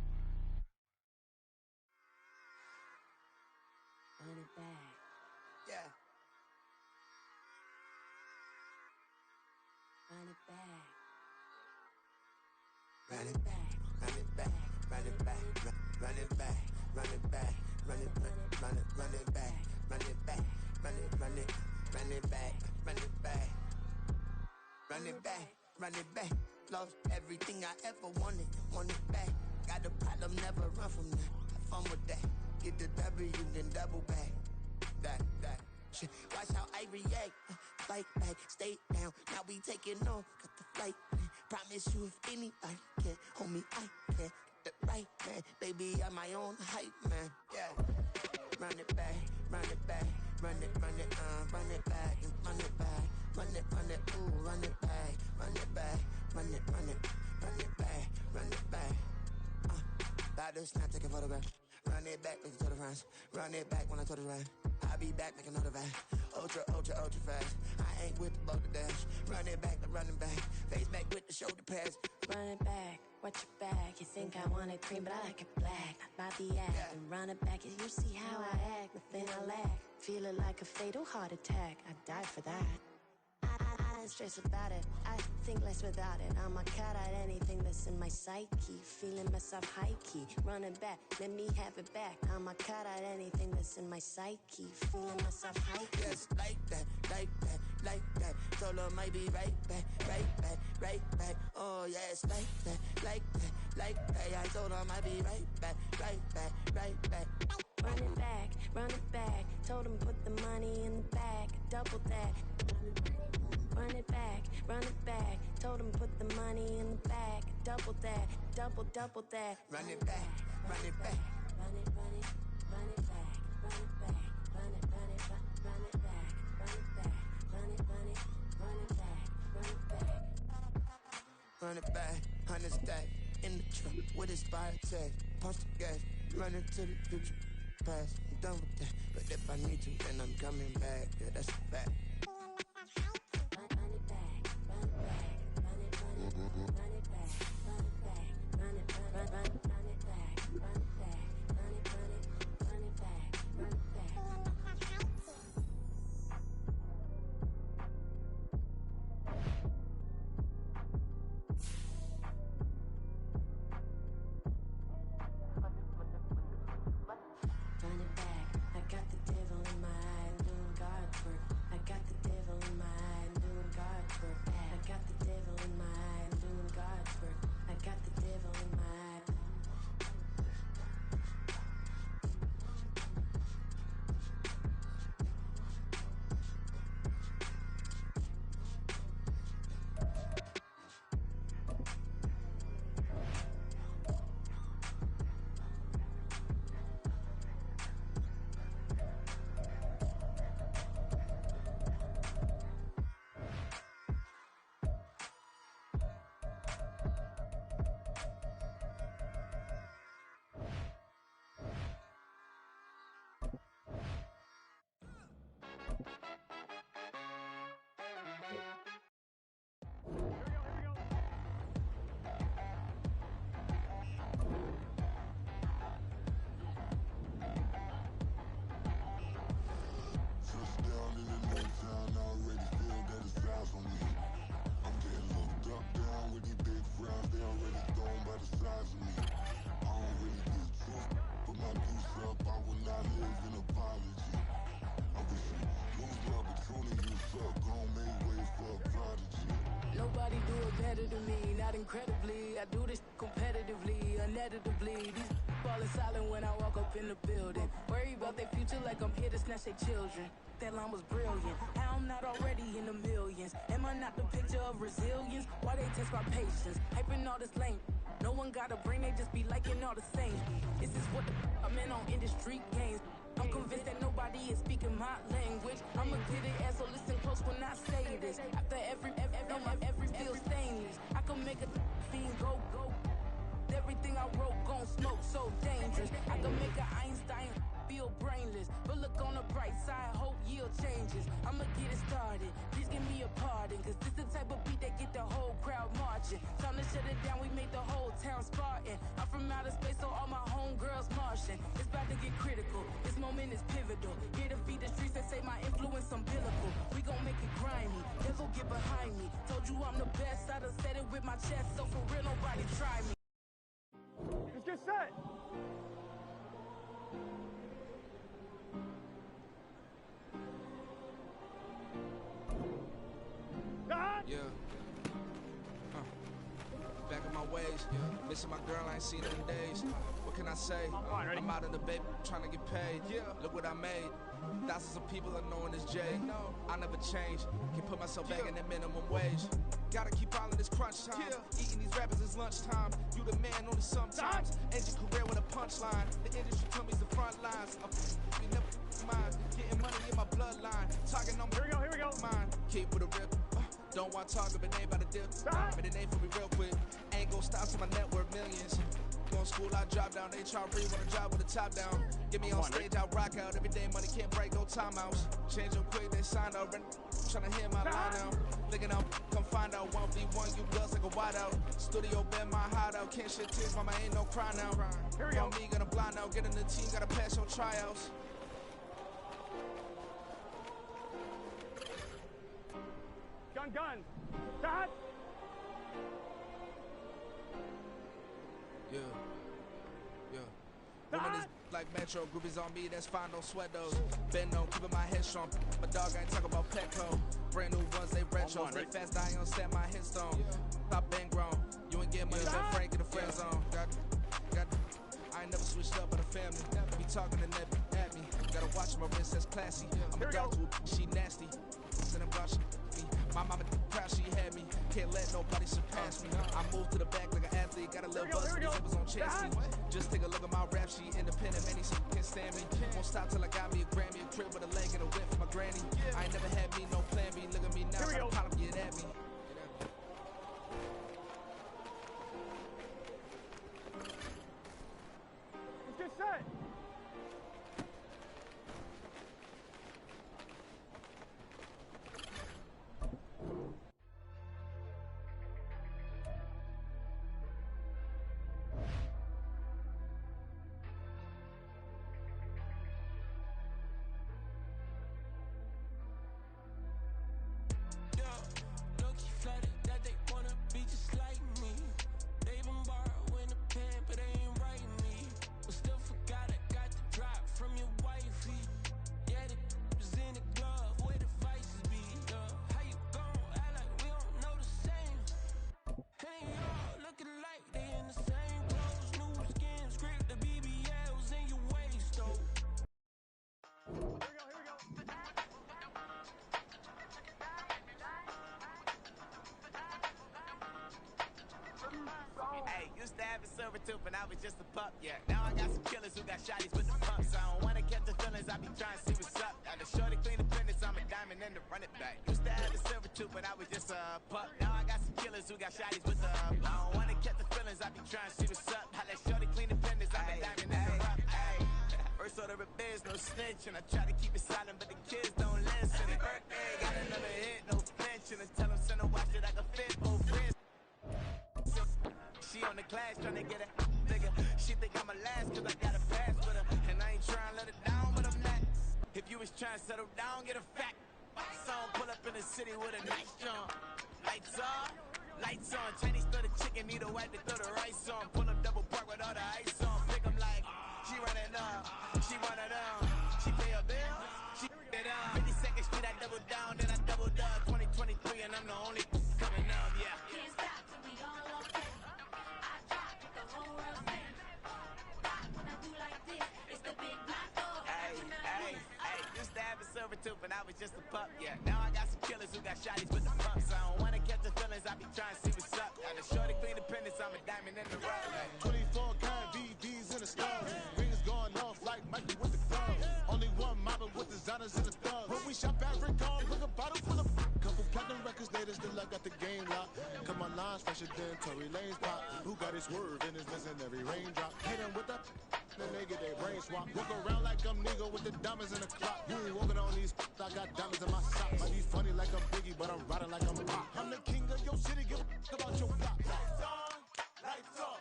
Run it back. Yeah. Run it back. Run it back, run it back, run it back, run it back, run it back, run it back, run it back, run it back, run it back, run it back, run it back, run it back. Lost everything I ever wanted it back. Got a problem, never run from that. Have fun with that. Get the W, then double back. That. Shit. Watch how I react. Fight back, stay down. Now we taking off. Got the flight plan. Promise you if anybody can, homie, I can. Get the right man. Baby, I'm my own hype man. Yeah. Run it back, run it back. Run it back, and run it back. Run it, ooh, run it back. Run it back, run it back, run it back. About to snap, take a photograph. Run it back, make it to the runs. Run it back when I told it right. I'll be back, make another back. Ultra fast. I ain't with the boulder dash. Run it back, face back with the shoulder pads. Run it back, watch your back. You think I want it cream, but I like it black. Not by the act, Yeah. and run it back. You see how I act, nothing I lack. Feeling like a fatal heart attack. I'd die for that. I don't stress about it. I think less without it. I'ma cut out anything that's in my psyche. Feeling myself high key. Run it back, let me have it back. I'ma cut out anything that's in my psyche. Feeling myself high key. Yes, like that. Told her might be right back. Oh, yes, like that. I told her might be right back. Run it back. Told him put the money in the bag. Double that. Run it back. Told him put the money in the bag. Double that. Double that. Run it back. Run it back. Run it back. Run it back. Run it back. Run it back. Run it back. Run Run it back, 100 stack in the truck with expired tag. Punch the gas, running to the future. Past, I'm done with that. But if I need to, then I'm coming back. Yeah, that's a fact. Run it back. Run it back. Run it back. Run it back. Run it back. Run it back. Run it back. Run it back. Run it back. Run it back. Run it back. Run it back. I got the devil in my eye, doing God's work. I got better than me, not incredibly. I do this competitively, uneditably. These falling silent when I walk up in the building. Worry about their future like I'm here to snatch their children. That line was brilliant. How I'm not already in the millions. Am I not the picture of resilience? Why they test my patience? Hyping all this lame. No one got a brain, they just be liking all the same. This is what I'm in on industry games. I'm convinced that nobody is speaking my language. I'ma get it as so listen close when I say this. After every feel stainless. I can make a fiend go. Everything I wrote gon' smoke so dangerous. I can make an Einstein feel brainless. But look on the bright side, hope yield changes. I'ma get it started, please give me a pardon. Cause this the type of beat that get the whole crowd marching. Time to shut it down, we made the whole town Spartan. I'm from outer space, so all my homegirls Martian. It's about to get critical, this moment is pivotal. Here to feed the streets and say my influence umbilical. We gon' make it grimy, devil get behind me. Told you I'm the best, I done said it with my chest. So for real, nobody try me. Let's get set. Yeah. Back in my ways. Yeah. Missing my girl, I ain't seen her in days. What can I say? I'm out of the baby, trying to get paid. Yeah. Look what I made. Thousands of people are knowing this J. No, I never change. Can put myself back in the minimum wage. Gotta keep all of this crunch time. Eating these rappers is lunchtime. You the man only sometimes. End your career with a punchline. The industry told me's the front lines. You never mind. Getting money in my bloodline. Talking on Here we go. Mine. Keep with a rip. Don't want talking, but they ain't about to dip. But it ain't for me real quick. Ain't gon' stop till my net worth millions. Going school, I drop down. They try to read when I drop with the top down. Get me on stage, I rock out. Every day money can't break, no timeouts. Change them quick, they signed up. Tryna hear my line now. Thinking out, come find out. 1v1, you girls like a wideout. Studio been my hideout. Can't shed tears, mama, ain't no cry now. Here we go. Me, gonna blind out. Get in the team, gotta pass your tryouts. Gun. Start. Yeah. Woman is like Metro, groupies on me, that's fine, don't sweat those. Bend on, keeping my head strong. My dog ain't talking about Petco. Brand new ones, they retros. They fast, I ain't gonna set my headstone. Stop been grown. You ain't getting money, been Frank in the friend zone. Got I ain't never switched up with a family. Be talking to net at me. Gotta watch my wrist, that's classy. I'm a dog to a she nasty. Send them God, she me. My mama proud she had me. Can't let nobody surpass me. I moved to the back like an athlete. Got a little buzz, these niggas on chase me. Just take a look at my rap sheet. Independent, many can't stand me. Won't stop till I got me a Grammy, a crib with a leg and a whip for my granny. I ain't never had me, no plan B. Look at me now, got a problem, get at me. Let's get set. Used to have a silver tooth and I was just a pup, yeah. Now I got some killers who got shotties with the pumps. I don't wanna catch the feelings, I be trying to see what's up. Got the shorty clean the business, I'm a diamond and to run it back. Used to have a silver tooth but I was just a pup. Now I got some killers who got shotties with the I don't wanna catch the feelings, I be trying to see what's up. How that shorty clean the business, I'm a diamond and to run it. First order of biz, no snitch, and I try to keep it silent, but the kids don't listen. Birthday, got another hit, no flinching, and tell them send a watch that I can fit both wrists. She on the class tryna get a nigga. She think I'm a last cause I got a pass with her. And I ain't tryna let it down, but I'm not. If you was tryna settle down, get a fact. Song pull up in the city with a nice jump. Lights on. Chinese throw the chicken, need a wipe to throw the rice on. Pull up double park with all the ice on. Pick 'em like, she running up, she one of them. She pay a bill, she it up. 52nd Street, I double down, then I doubled up. 2023 and I'm the only coming up, yeah. Can't stop. silver tooth and I was just a pup, yeah. Now I got some killers who got shotties with the pumps. I don't wanna catch the feelings, I be trying to see what's up. Now the shorty clean the pendants, I'm a diamond in the rough. 24 karat VVs in the stars. Rings going off like Michael with the gloves. Only one model with designers in the thugs. When we shop at Rick on, bring a bottle full of couple platinum records later, still I got the game locked. Cause my lines fresher than Tory Lane's pop. Who got his swerve and is missing every raindrop. Hit them with that, then they get their brain swap. Walk around like I'm nigga with the diamonds in the clock. You ain't walking on these, I got diamonds in my socks. Might be funny like I'm Biggie, but I'm riding like I'm Pop. I'm the king of your city, give a about your block. Lights on, lights off.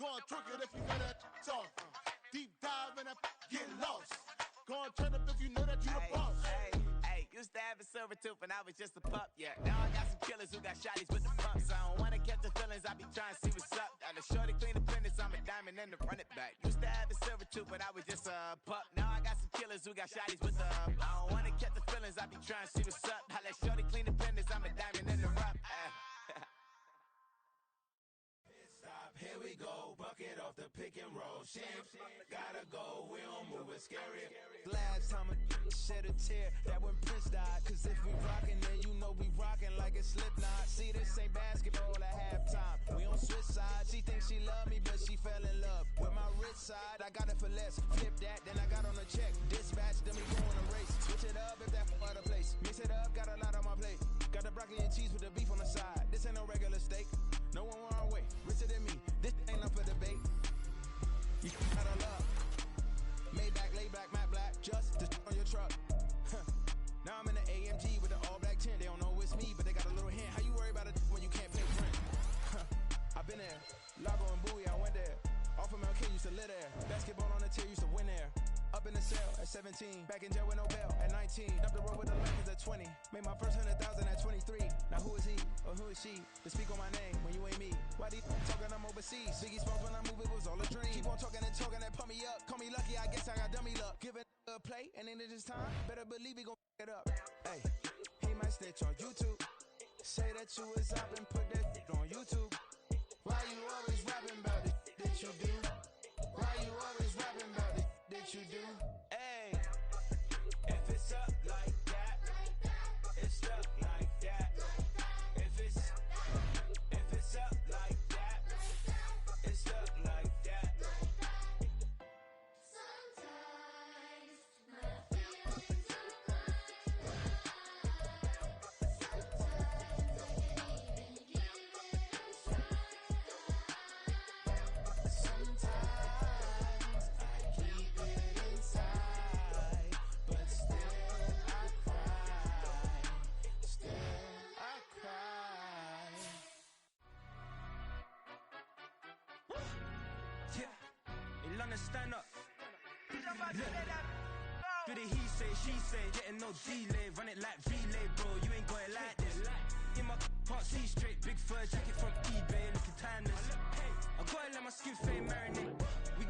Go on, twerk it if you know that it's off. Deep dive and get lost. Go on, turn up if you know that you the boss. Used to have a silver tooth and I was just a pup, yeah. Now I got some killers who got shotties with the pumps. I don't wanna catch the feelings, I be trying to see what's up. Now the shorty clean the pendants, I'm a diamond and the run it back. Used to have a silver tooth but I was just a pup. Now I got some killers who got shotties with the I don't wanna catch the feelings, I be trying to see what's up. Now let shorty clean the pendants, I'm a diamond in the rough. Here we go, bucket off the pick and roll. Champs, gotta go, we don't move it scary. Last time a shed a tear, that when Prince died. Cause if we rockin', then you know we rockin' like a Slipknot. See, this ain't basketball at halftime. We on switch sides. She thinks she love me, but she fell in love with my rich side. I got it for less. Flip that, then I got on a check. Dispatch, then we go on a race. Switch it up if that out of place. Mix it up, got a lot on my plate. Got the broccoli and cheese with the beef on the side. This ain't no regular steak. No one want our way. Richer than me. This ain't up for debate. You got a love. Maybach, lay back, matte black. Just on your truck. Now I'm in the AMG with the all black tint. They don't know it's me, but they got a little hint. How you worry about it when you can't pay rent? I've been there. Lago and Bowie, I went there. Off of MLK, used to live there. Basketball on the tier, used to win there. Up in the cell at 17. Back in jail with no bail at 19. Up the road with the Lakers at 20. Made my first 100,000 at 23. Now who is he or who is she to speak on my name when you ain't me? Why these talking I'm overseas? Biggie Smalls when I move it was all a dream. Keep on talking and pump me up. Call me lucky, I guess I got dummy luck. Give it a play and then it is time. Better believe we gon' it up. Hey, he might snitch on YouTube. Say that you was up and put that on YouTube. Why you always rapping about it that you do? Why you always rapping about it that you do? Hey, if it's up like that, it's stuck like that. If it's up like that, it's stuck like that. Sometimes my feelings are blind. Sometimes I can't even give it a try. Sometimes I keep it inside, but still I cry. Still I cry. Yeah, in London, stand up. Look. Do the he say, she say, getting no delay. Run it like relay, bro, you ain't got it like this. In my can't see straight, big fur jacket from eBay, looking timeless. I gotta let my skin fade marinate. We